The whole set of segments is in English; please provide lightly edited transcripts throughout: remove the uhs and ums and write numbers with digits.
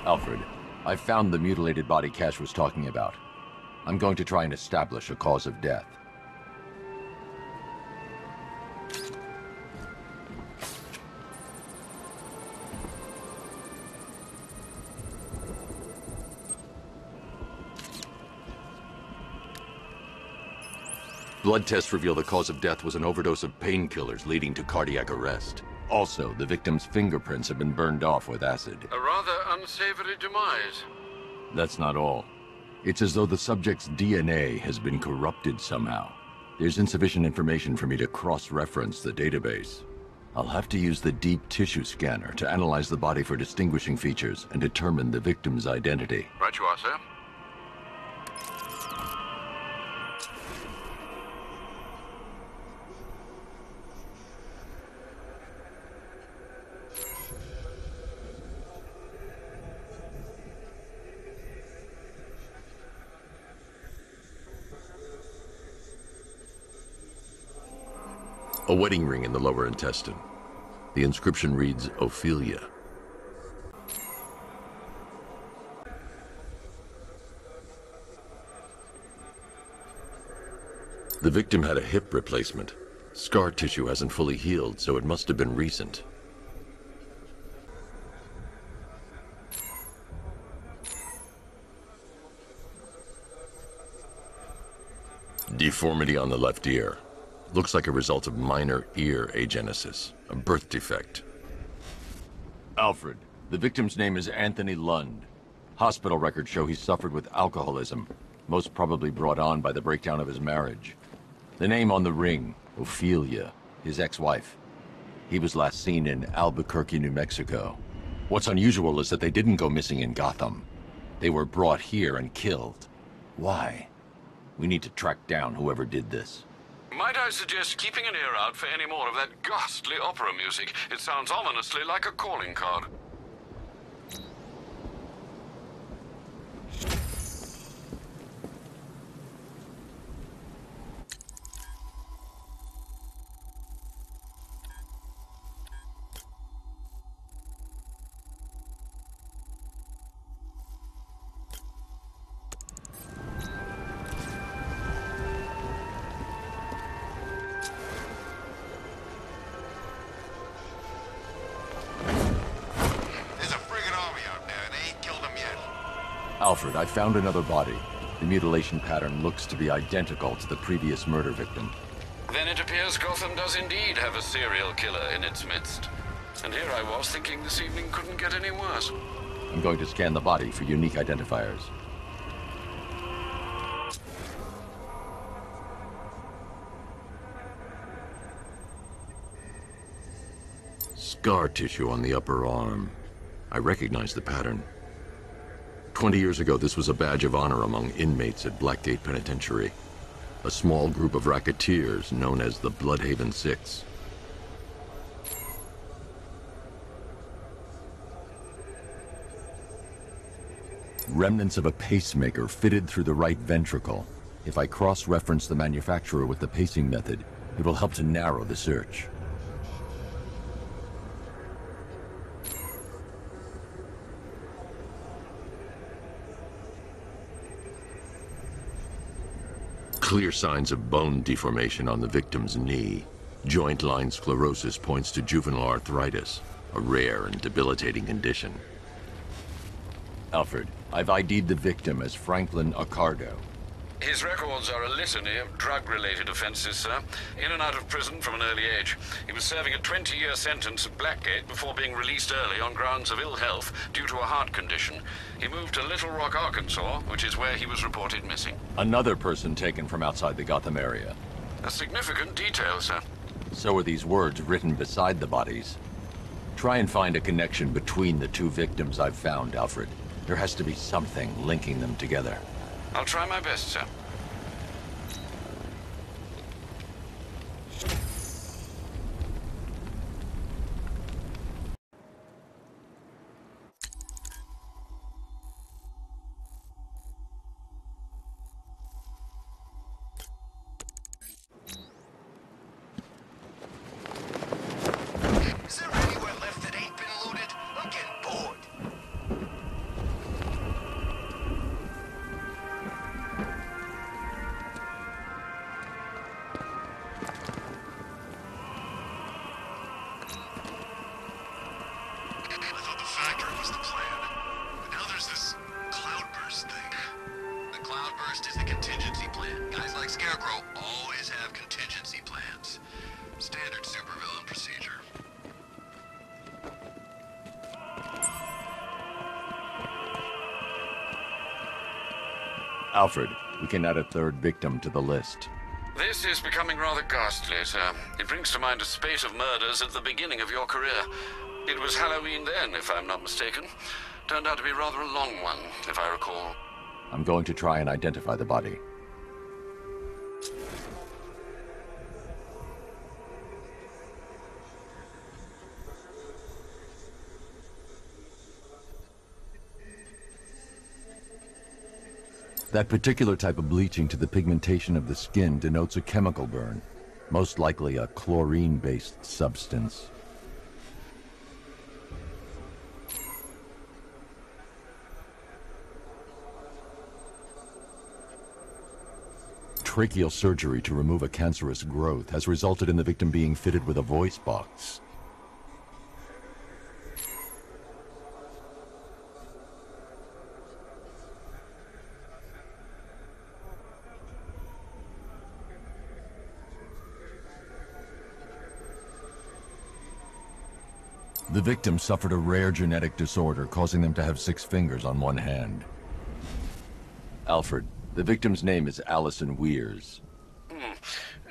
Alfred, I found the mutilated body Cash was talking about. I'm going to try and establish a cause of death. Blood tests reveal the cause of death was an overdose of painkillers leading to cardiac arrest. Also, the victim's fingerprints have been burned off with acid. A rather unsavory demise. That's not all. It's as though the subject's DNA has been corrupted somehow. There's insufficient information for me to cross-reference the database. I'll have to use the deep tissue scanner to analyze the body for distinguishing features and determine the victim's identity. Right you are, sir. A wedding ring in the lower intestine. The inscription reads, Ophelia. The victim had a hip replacement. Scar tissue hasn't fully healed, so it must have been recent. Deformity on the left ear. Looks like a result of minor ear agenesis, a birth defect. Alfred, the victim's name is Anthony Lund. Hospital records show he suffered with alcoholism, most probably brought on by the breakdown of his marriage. The name on the ring, Ophelia, his ex-wife. He was last seen in Albuquerque, New Mexico. What's unusual is that they didn't go missing in Gotham. They were brought here and killed. Why? We need to track down whoever did this. Might I suggest keeping an ear out for any more of that ghastly opera music? It sounds ominously like a calling card. Alfred, I found another body. The mutilation pattern looks to be identical to the previous murder victim. Then it appears Gotham does indeed have a serial killer in its midst. And here I was thinking this evening couldn't get any worse. I'm going to scan the body for unique identifiers. Scar tissue on the upper arm. I recognize the pattern. 20 years ago, this was a badge of honor among inmates at Blackgate Penitentiary. A small group of racketeers known as the Bloodhaven Six. Remnants of a pacemaker fitted through the right ventricle. If I cross-reference the manufacturer with the pacing method, it will help to narrow the search. Clear signs of bone deformation on the victim's knee. Joint line sclerosis points to juvenile arthritis, a rare and debilitating condition. Alfred, I've ID'd the victim as Franklin Accardo. His records are a litany of drug-related offenses, sir. In and out of prison from an early age. He was serving a 20-year sentence at Blackgate before being released early on grounds of ill health due to a heart condition. He moved to Little Rock, Arkansas, which is where he was reported missing. Another person taken from outside the Gotham area. A significant detail, sir. So are these words written beside the bodies. Try and find a connection between the two victims I've found, Alfred. There has to be something linking them together. I'll try my best, sir. Is there anywhere left that ain't been looted? I'm getting bored. list is a contingency plan. Guys like Scarecrow always have contingency plans. Standard supervillain procedure. Alfred, we can add a third victim to the list. This is becoming rather ghastly, sir. It brings to mind a spate of murders at the beginning of your career. It was Halloween then, if I'm not mistaken. Turned out to be rather a long one, if I recall. I'm going to try and identify the body. That particular type of bleaching to the pigmentation of the skin denotes a chemical burn, most likely a chlorine-based substance. Tracheal surgery to remove a cancerous growth has resulted in the victim being fitted with a voice box. The victim suffered a rare genetic disorder, causing them to have 6 fingers on one hand. Alfred, the victim's name is Allison Weers.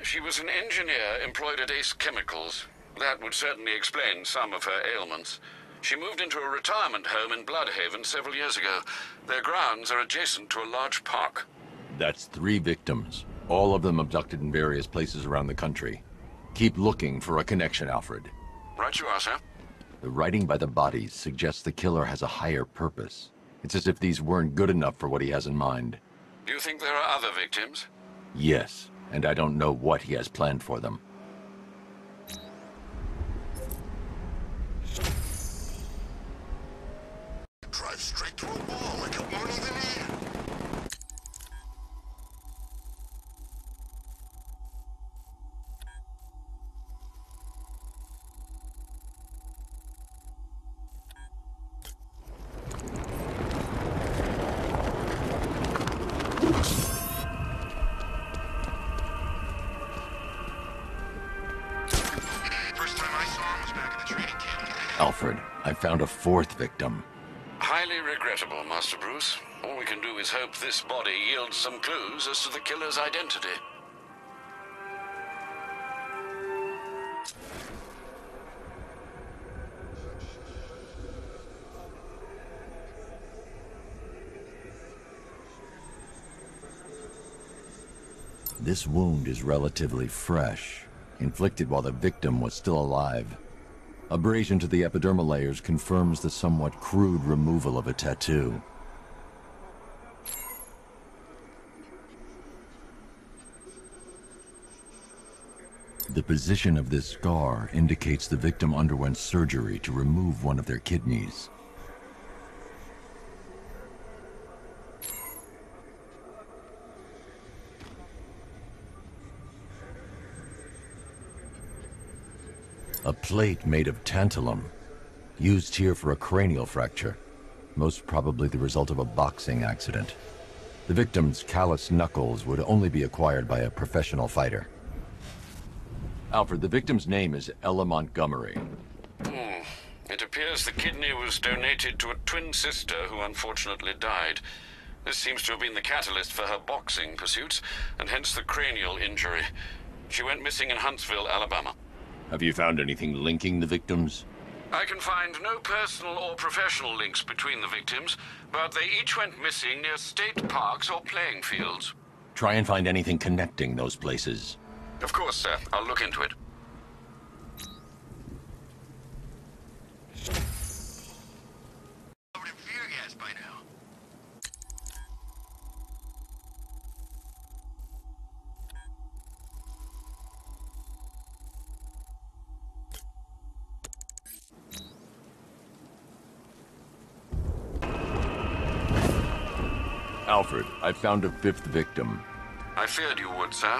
She was an engineer employed at Ace Chemicals. That would certainly explain some of her ailments. She moved into a retirement home in Bloodhaven several years ago. Their grounds are adjacent to a large park. That's 3 victims, all of them abducted in various places around the country. Keep looking for a connection, Alfred. Right you are, sir. The writing by the bodies suggests the killer has a higher purpose. It's as if these weren't good enough for what he has in mind. Do you think there are other victims? Yes, and I don't know what he has planned for them. Drive straight to a wall like it won't even end. First time I saw him was back at the training camp. Alfred, I found a 4th victim. Highly regrettable, Master Bruce. All we can do is hope this body yields some clues as to the killer's identity. This wound is relatively fresh, inflicted while the victim was still alive. Abrasion to the epidermal layers confirms the somewhat crude removal of a tattoo. The position of this scar indicates the victim underwent surgery to remove one of their kidneys. A plate made of tantalum, used here for a cranial fracture, most probably the result of a boxing accident. The victim's calloused knuckles would only be acquired by a professional fighter. Alfred, the victim's name is Ella Montgomery. It appears the kidney was donated to a twin sister who unfortunately died. This seems to have been the catalyst for her boxing pursuits, and hence the cranial injury. She went missing in Huntsville, Alabama. Have you found anything linking the victims? I can find no personal or professional links between the victims, but they each went missing near state parks or playing fields. Try and find anything connecting those places. Of course, sir. I'll look into it. Covered in fear gas by now. Alfred, I found a 5th victim. I feared you would, sir.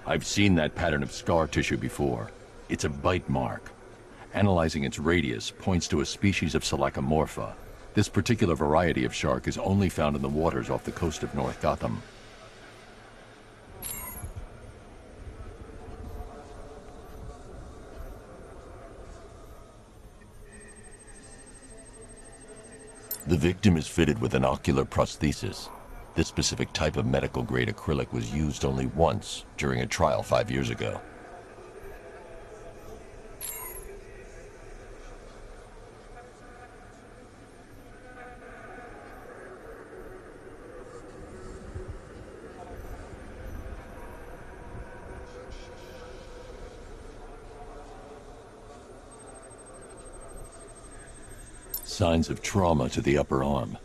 I've seen that pattern of scar tissue before. It's a bite mark. Analyzing its radius points to a species of Selachomorpha. This particular variety of shark is only found in the waters off the coast of North Gotham. The victim is fitted with an ocular prosthesis. This specific type of medical-grade acrylic was used only once during a trial 5 years ago. Signs of trauma to the upper arm.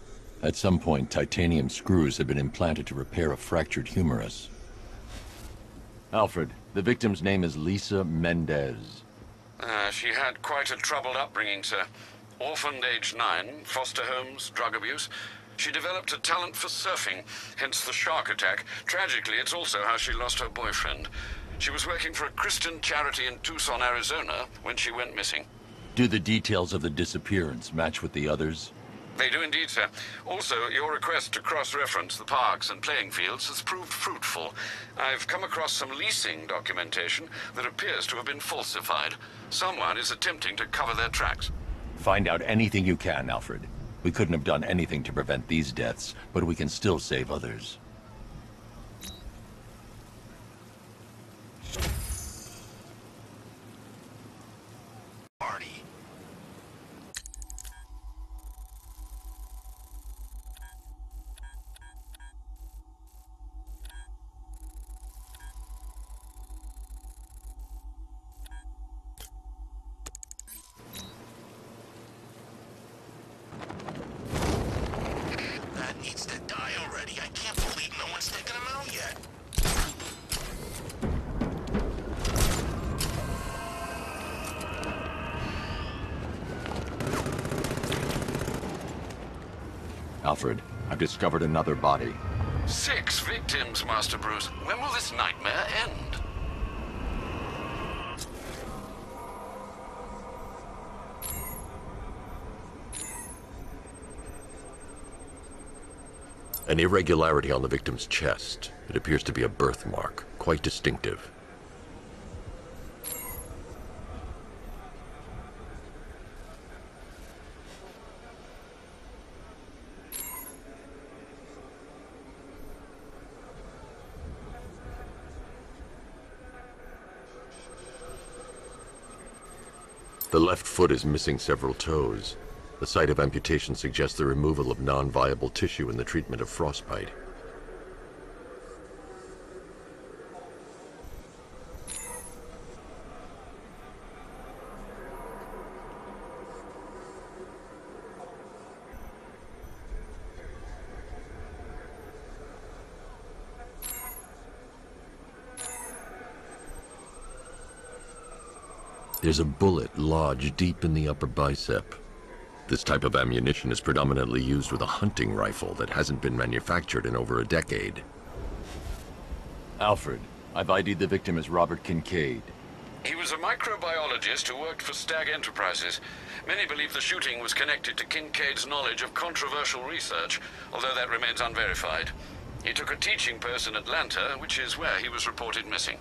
At some point, titanium screws have been implanted to repair a fractured humerus. Alfred, the victim's name is Lisa Mendez. She had quite a troubled upbringing, sir. Orphaned age 9, foster homes, drug abuse. She developed a talent for surfing, hence the shark attack. Tragically, it's also how she lost her boyfriend. She was working for a Christian charity in Tucson, Arizona, when she went missing. Do the details of the disappearance match with the others? They do indeed, sir. Also, your request to cross-reference the parks and playing fields has proved fruitful. I've come across some leasing documentation that appears to have been falsified. Someone is attempting to cover their tracks. Find out anything you can, Alfred. We couldn't have done anything to prevent these deaths, but we can still save others. Party. That needs to die already. I can't believe no one's taken him out yet. Alfred, I've discovered another body. 6 victims, Master Bruce. When will this nightmare end? An irregularity on the victim's chest. It appears to be a birthmark, quite distinctive. The left foot is missing several toes. The site of amputation suggests the removal of non-viable tissue in the treatment of frostbite. There's a bullet lodged deep in the upper bicep. This type of ammunition is predominantly used with a hunting rifle that hasn't been manufactured in over a decade. Alfred, I've ID'd the victim as Robert Kincaid. He was a microbiologist who worked for Stag Enterprises. Many believe the shooting was connected to Kincaid's knowledge of controversial research, although that remains unverified. He took a teaching post in Atlanta, which is where he was reported missing.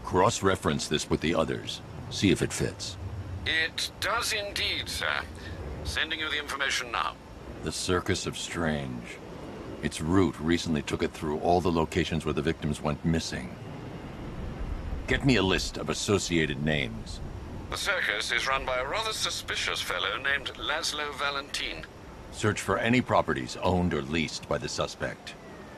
Cross-reference this with the others. See if it fits. It does indeed, sir. Sending you the information now. The Circus of Strange. Its route recently took it through all the locations where the victims went missing. Get me a list of associated names. The circus is run by a rather suspicious fellow named Laszlo Valentin. Search for any properties owned or leased by the suspect.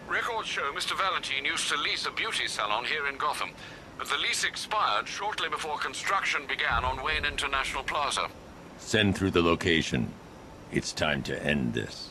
Records show Mr. Valentin used to lease a beauty salon here in Gotham, but the lease expired shortly before construction began on Wayne International Plaza. Send through the location. It's time to end this.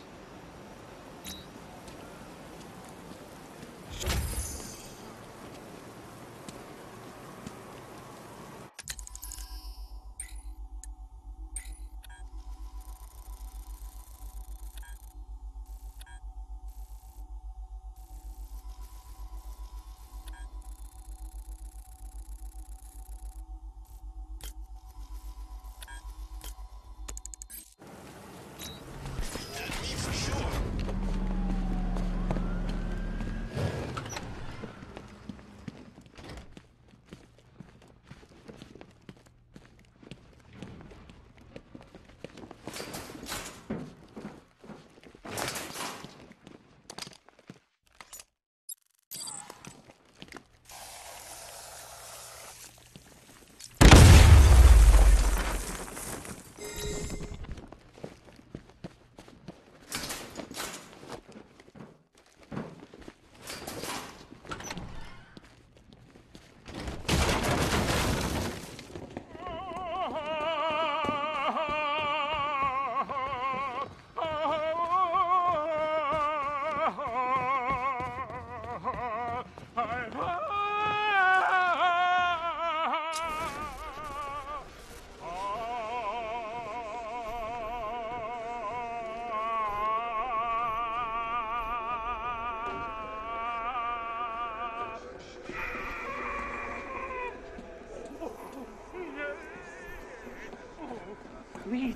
Please,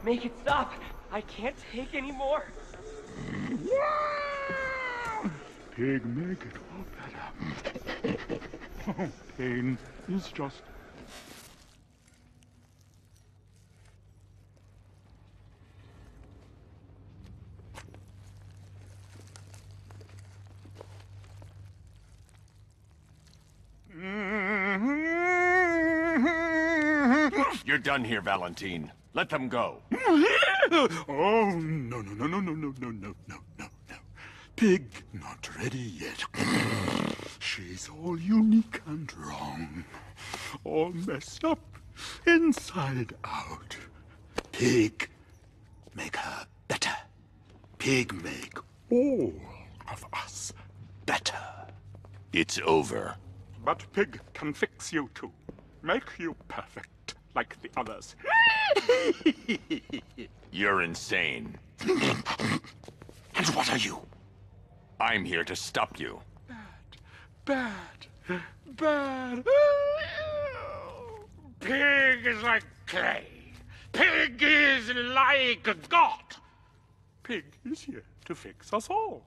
make it stop. I can't take any more. Pig, make it all better. Oh, pain is just... You're done here, Valentine. Let them go. Oh, no. Pig not ready yet. She's all unique and wrong. All messed up, inside out. Pig, make her better. Pig, make all of us better. It's over. But Pig can fix you too. Make you perfect, like the others. You're insane. And what are you? I'm here to stop you. Bad. Pig is like clay. Pig is like God. Pig is here to fix us all.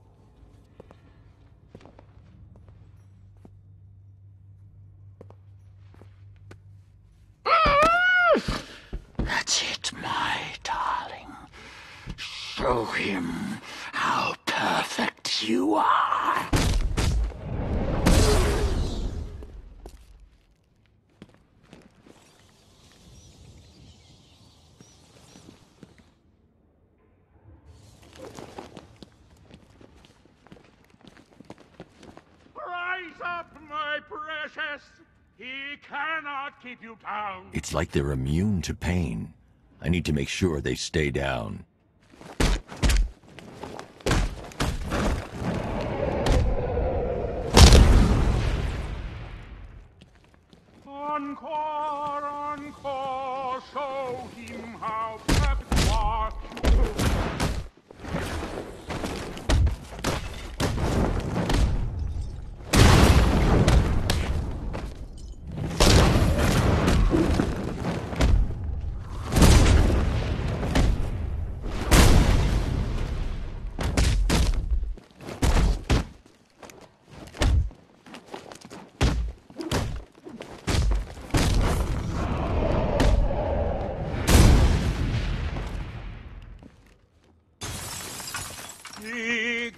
That's it, my darling. Show him how perfect you are. Rise up, my precious. He cannot keep you down. It's like they're immune to pain. I need to make sure they stay down. Encore, show him how perfect you are.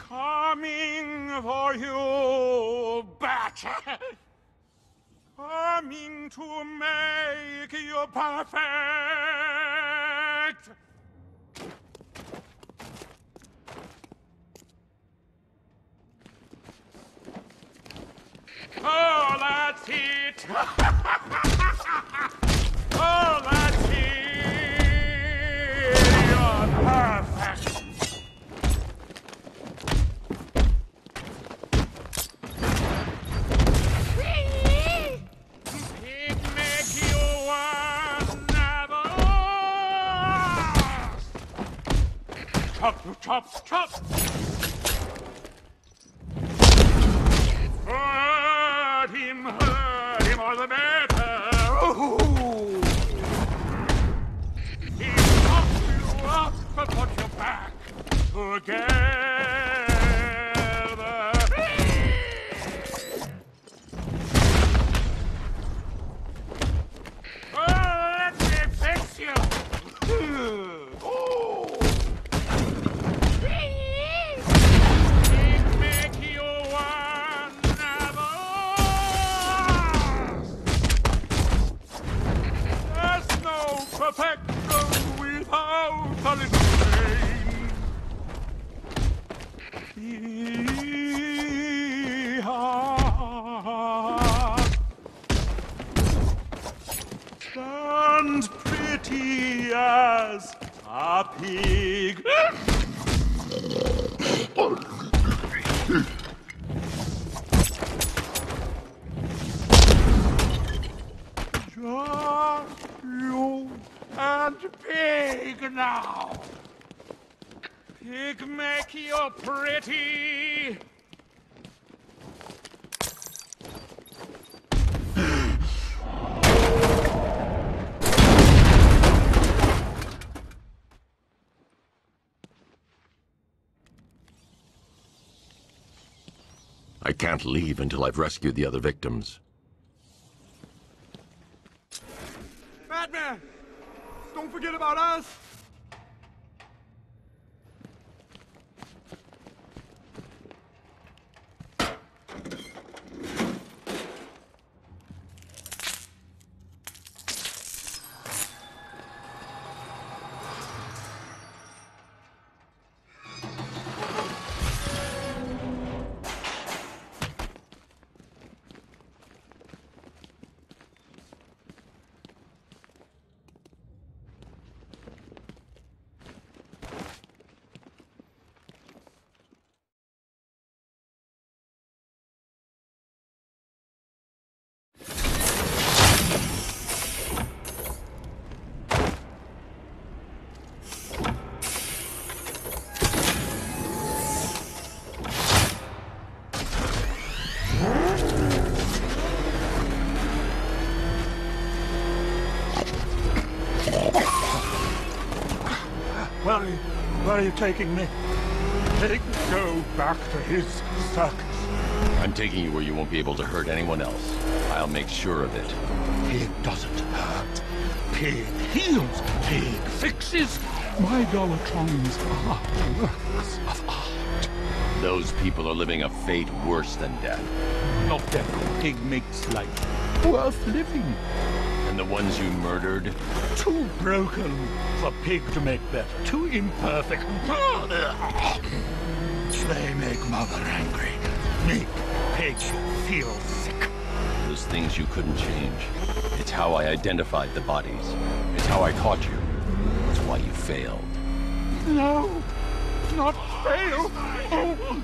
Coming for you, Bat. Coming to make you perfect. Oh, that's it. Oh, that's it. You're perfect. Chop! Hurt him all the better. Ooh. He chopped you up, but put you back together. Let me fix you. Perfection without a little pain. Stands pretty as a pig. Just you and Pig now. Pig make you pretty. I can't leave until I've rescued the other victims. Batman! Don't forget about us! Where are you taking me? Pig, go back to his circus. I'm taking you where you won't be able to hurt anyone else. I'll make sure of it. Pig doesn't hurt. Pig heals. Pig fixes. My Dollartrons are works of art. Those people are living a fate worse than death. Not death. Pig makes life worth living. And the ones you murdered? Too broken for Pig to make better. Too imperfect. They make Mother angry. Make Pig feel sick. Those things you couldn't change. It's how I identified the bodies. It's how I caught you. It's why you failed. No, not fail. Oh.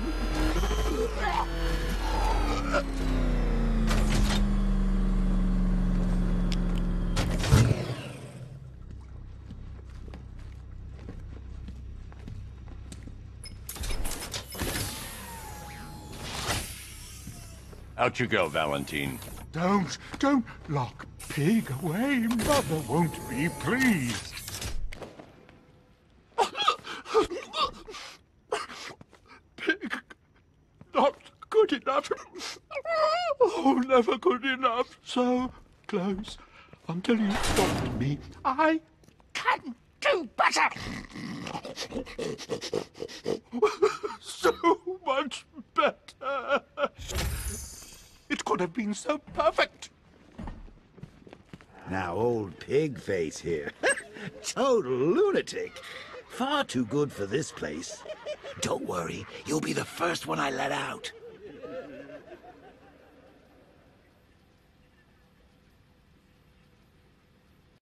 Out you go, Valentine. Don't lock Pig away. Mother won't be pleased. Pig, not good enough. Oh, never good enough. So close. Until you stopped me, I can do better. So much better. It could have been so perfect. Now old Pig Face here. Total lunatic. Far too good for this place. Don't worry, you'll be the first one I let out.